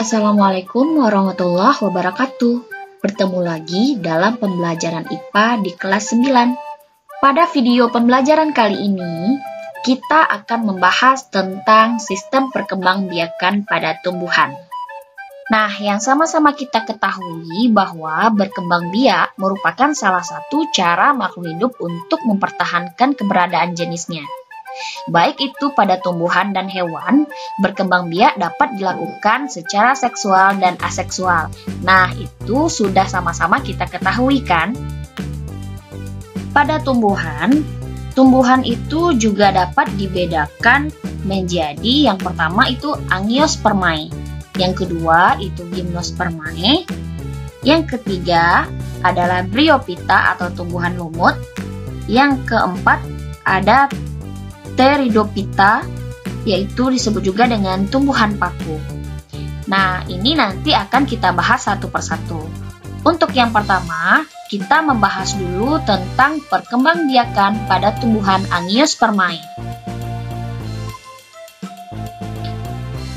Assalamualaikum warahmatullahi wabarakatuh. Bertemu lagi dalam pembelajaran IPA di kelas 9. Pada video pembelajaran kali ini, kita akan membahas tentang sistem perkembangbiakan pada tumbuhan. Nah, yang sama-sama kita ketahui bahwa berkembang biak merupakan salah satu cara makhluk hidup untuk mempertahankan keberadaan jenisnya. Baik itu pada tumbuhan dan hewan, berkembang biak dapat dilakukan secara seksual dan aseksual. Nah, itu sudah sama-sama kita ketahui kan? Pada tumbuhan itu juga dapat dibedakan menjadi yang pertama itu Angiospermae, yang kedua itu Gymnospermae, yang ketiga adalah Bryophyta atau tumbuhan lumut, yang keempat ada Pteridophyta, yaitu disebut juga dengan tumbuhan paku. Nah, ini nanti akan kita bahas satu persatu. Untuk yang pertama, kita membahas dulu tentang perkembangbiakan pada tumbuhan Angiospermae.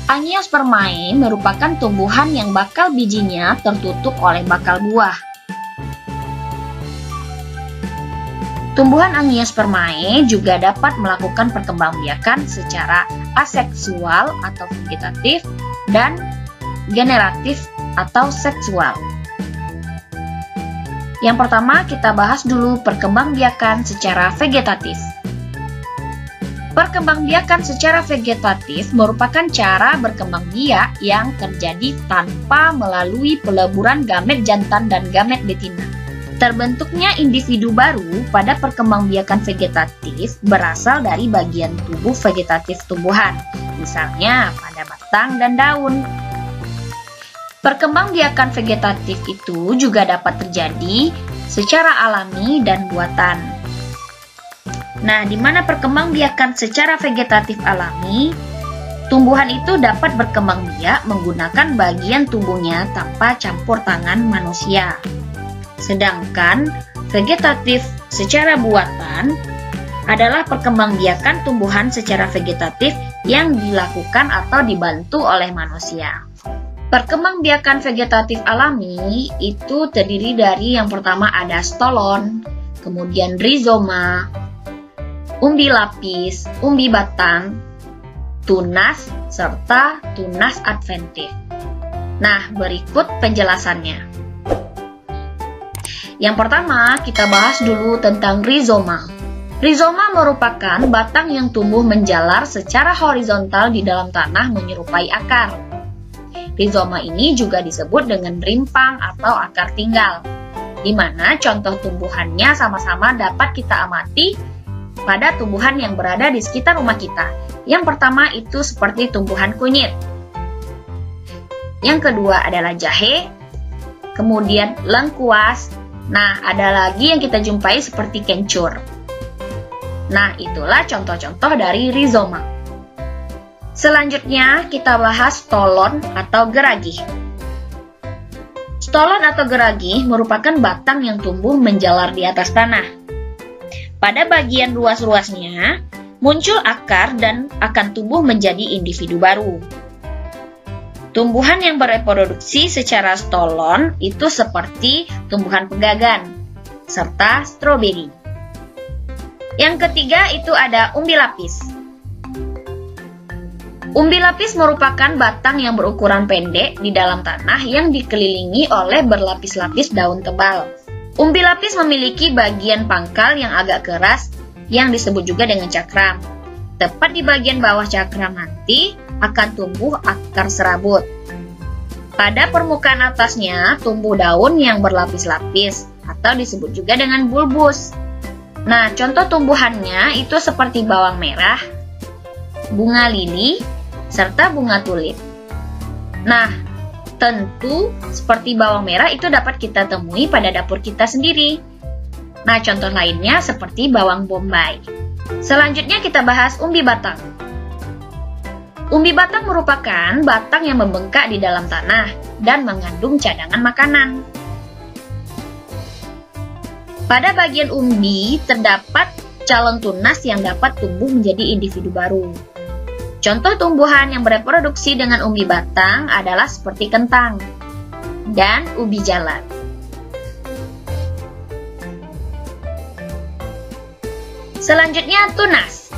Angiospermae merupakan tumbuhan yang bakal bijinya tertutup oleh bakal buah. Tumbuhan Angiospermae juga dapat melakukan perkembangbiakan secara aseksual atau vegetatif dan generatif atau seksual. Yang pertama kita bahas dulu perkembangbiakan secara vegetatif. Perkembangbiakan secara vegetatif merupakan cara berkembang biak yang terjadi tanpa melalui peleburan gamet jantan dan gamet betina. Terbentuknya individu baru pada perkembangbiakan vegetatif berasal dari bagian tubuh vegetatif tumbuhan, misalnya pada batang dan daun. Perkembangbiakan vegetatif itu juga dapat terjadi secara alami dan buatan. Nah, di mana perkembangbiakan secara vegetatif alami, tumbuhan itu dapat berkembang biak menggunakan bagian tubuhnya tanpa campur tangan manusia. Sedangkan vegetatif secara buatan adalah perkembangbiakan tumbuhan secara vegetatif yang dilakukan atau dibantu oleh manusia. Perkembangbiakan vegetatif alami itu terdiri dari yang pertama ada stolon, kemudian rizoma, umbi lapis, umbi batang, tunas, serta tunas adventif. Nah, berikut penjelasannya. Yang pertama, kita bahas dulu tentang rizoma. Rizoma merupakan batang yang tumbuh menjalar secara horizontal di dalam tanah menyerupai akar. Rizoma ini juga disebut dengan rimpang atau akar tinggal, di mana contoh tumbuhannya sama-sama dapat kita amati pada tumbuhan yang berada di sekitar rumah kita. Yang pertama itu seperti tumbuhan kunyit. Yang kedua adalah jahe, kemudian lengkuas. Nah, ada lagi yang kita jumpai seperti kencur. Nah, itulah contoh-contoh dari rizoma. Selanjutnya, kita bahas stolon atau geragih. Stolon atau geragih merupakan batang yang tumbuh menjalar di atas tanah. Pada bagian ruas-ruasnya, muncul akar dan akan tumbuh menjadi individu baru. Tumbuhan yang bereproduksi secara stolon itu seperti tumbuhan pegagan, serta stroberi. Yang ketiga itu ada umbi lapis. Umbi lapis merupakan batang yang berukuran pendek di dalam tanah yang dikelilingi oleh berlapis-lapis daun tebal. Umbi lapis memiliki bagian pangkal yang agak keras yang disebut juga dengan cakram. Tepat di bagian bawah cakram nanti akan tumbuh akar serabut. Pada permukaan atasnya tumbuh daun yang berlapis-lapis atau disebut juga dengan bulbus. Nah, contoh tumbuhannya itu seperti bawang merah, bunga lili, serta bunga tulip. Nah, tentu seperti bawang merah itu dapat kita temui pada dapur kita sendiri. Nah, contoh lainnya seperti bawang bombay. Selanjutnya kita bahas umbi batang. Umbi batang merupakan batang yang membengkak di dalam tanah dan mengandung cadangan makanan. Pada bagian umbi terdapat calon tunas yang dapat tumbuh menjadi individu baru. Contoh tumbuhan yang bereproduksi dengan umbi batang adalah seperti kentang dan ubi jalar. Selanjutnya, tunas.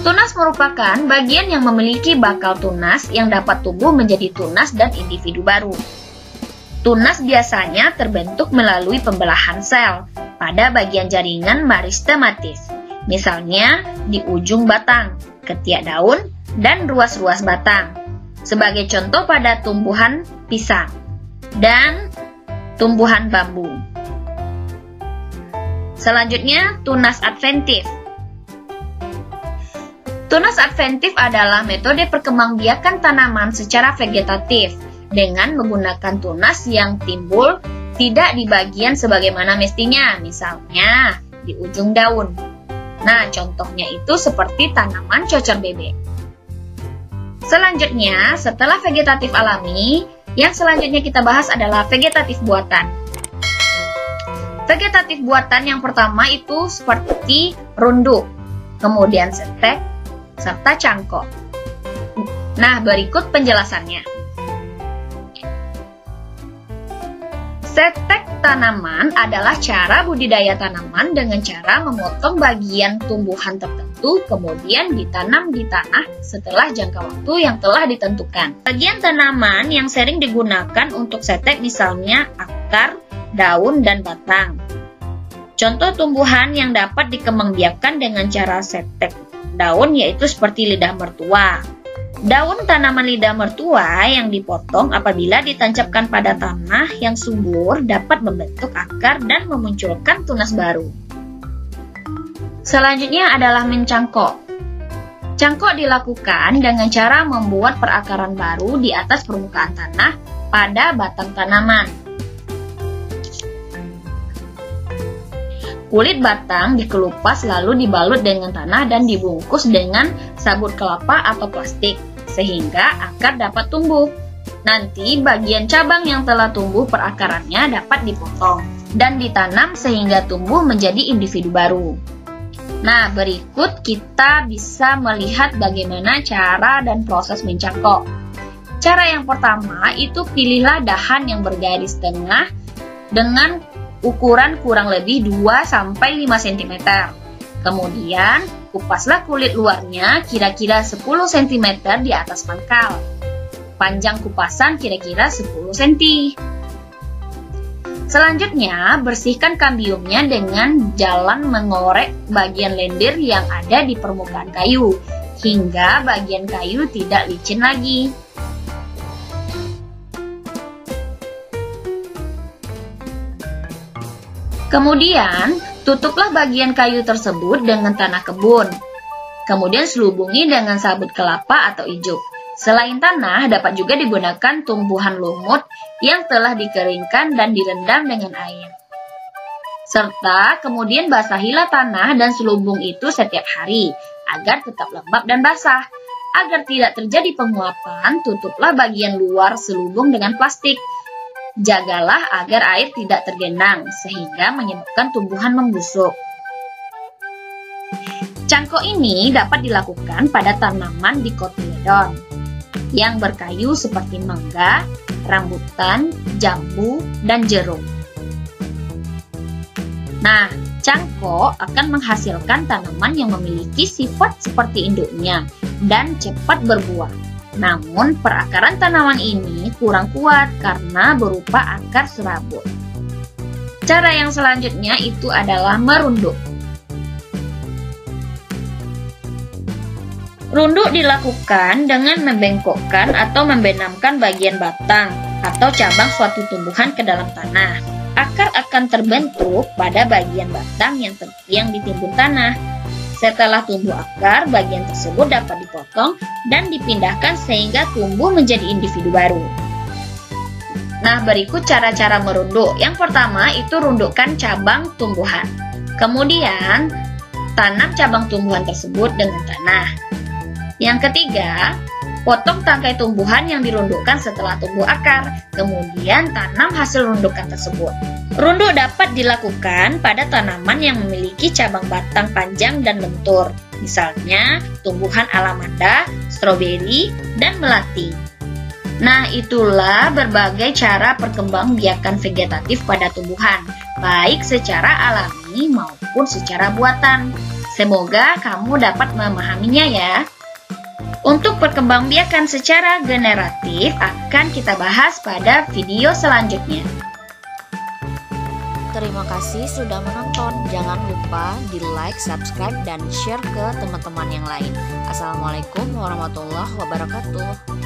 Tunas merupakan bagian yang memiliki bakal tunas yang dapat tumbuh menjadi tunas dan individu baru. Tunas biasanya terbentuk melalui pembelahan sel pada bagian jaringan meristematis, misalnya di ujung batang, ketiak daun, dan ruas-ruas batang, sebagai contoh pada tumbuhan pisang dan tumbuhan bambu. Selanjutnya, tunas adventif. Tunas adventif adalah metode perkembangbiakan tanaman secara vegetatif dengan menggunakan tunas yang timbul tidak di bagian sebagaimana mestinya, misalnya di ujung daun. Nah, contohnya itu seperti tanaman cocor bebek. Selanjutnya, setelah vegetatif alami, yang selanjutnya kita bahas adalah vegetatif buatan. Vegetatif buatan yang pertama itu seperti runduk, kemudian setek, serta cangkok. Nah, berikut penjelasannya. Setek tanaman adalah cara budidaya tanaman dengan cara memotong bagian tumbuhan tertentu kemudian ditanam di tanah setelah jangka waktu yang telah ditentukan. Bagian tanaman yang sering digunakan untuk setek misalnya akar, daun, dan batang. Contoh tumbuhan yang dapat dikembangbiakan dengan cara setek daun yaitu seperti lidah mertua. Daun tanaman lidah mertua yang dipotong apabila ditancapkan pada tanah yang subur dapat membentuk akar dan memunculkan tunas baru. Selanjutnya adalah mencangkok. Cangkok dilakukan dengan cara membuat perakaran baru di atas permukaan tanah pada batang tanaman. Kulit batang dikelupas lalu dibalut dengan tanah dan dibungkus dengan sabut kelapa atau plastik, sehingga akar dapat tumbuh. Nanti bagian cabang yang telah tumbuh perakarannya dapat dipotong dan ditanam sehingga tumbuh menjadi individu baru. Nah, berikut kita bisa melihat bagaimana cara dan proses mencangkok. Cara yang pertama itu pilihlah dahan yang bergaris tengah dengan ukuran kurang lebih 2-5 cm. Kemudian, kupaslah kulit luarnya kira-kira 10 cm di atas pangkal. Panjang kupasan kira-kira 10 cm. Selanjutnya, bersihkan kambiumnya dengan jalan mengorek bagian lendir yang ada di permukaan kayu, hingga bagian kayu tidak licin lagi. Kemudian, tutuplah bagian kayu tersebut dengan tanah kebun. Kemudian selubungi dengan sabut kelapa atau ijuk. Selain tanah, dapat juga digunakan tumbuhan lumut yang telah dikeringkan dan direndam dengan air. Serta kemudian basahilah tanah dan selubung itu setiap hari, agar tetap lembab dan basah. Agar tidak terjadi penguapan, tutuplah bagian luar selubung dengan plastik. Jagalah agar air tidak tergenang, sehingga menyebabkan tumbuhan membusuk. Cangkok ini dapat dilakukan pada tanaman dikotiledon yang berkayu seperti mangga, rambutan, jambu, dan jeruk. Nah, cangkok akan menghasilkan tanaman yang memiliki sifat seperti induknya dan cepat berbuah. Namun, perakaran tanaman ini kurang kuat karena berupa akar serabut. Cara yang selanjutnya itu adalah merunduk. Runduk dilakukan dengan membengkokkan atau membenamkan bagian batang atau cabang suatu tumbuhan ke dalam tanah. Akar akan terbentuk pada bagian batang yang ditimbun tanah. Setelah tumbuh akar, bagian tersebut dapat dipotong dan dipindahkan sehingga tumbuh menjadi individu baru. Nah, berikut cara-cara merunduk. Yang pertama itu rundukkan cabang tumbuhan. Kemudian, tanam cabang tumbuhan tersebut dengan tanah. Yang ketiga, potong tangkai tumbuhan yang dirundukkan setelah tumbuh akar. Kemudian, tanam hasil rundukan tersebut. Runduk dapat dilakukan pada tanaman yang memiliki cabang batang panjang dan lentur. Misalnya tumbuhan alamanda, stroberi, dan melati. Nah, itulah berbagai cara perkembangbiakan vegetatif pada tumbuhan, baik secara alami maupun secara buatan. Semoga kamu dapat memahaminya ya. Untuk perkembangbiakan secara generatif akan kita bahas pada video selanjutnya. Terima kasih sudah menonton. Jangan lupa di like, subscribe, dan share ke teman-teman yang lain. Assalamualaikum warahmatullahi wabarakatuh.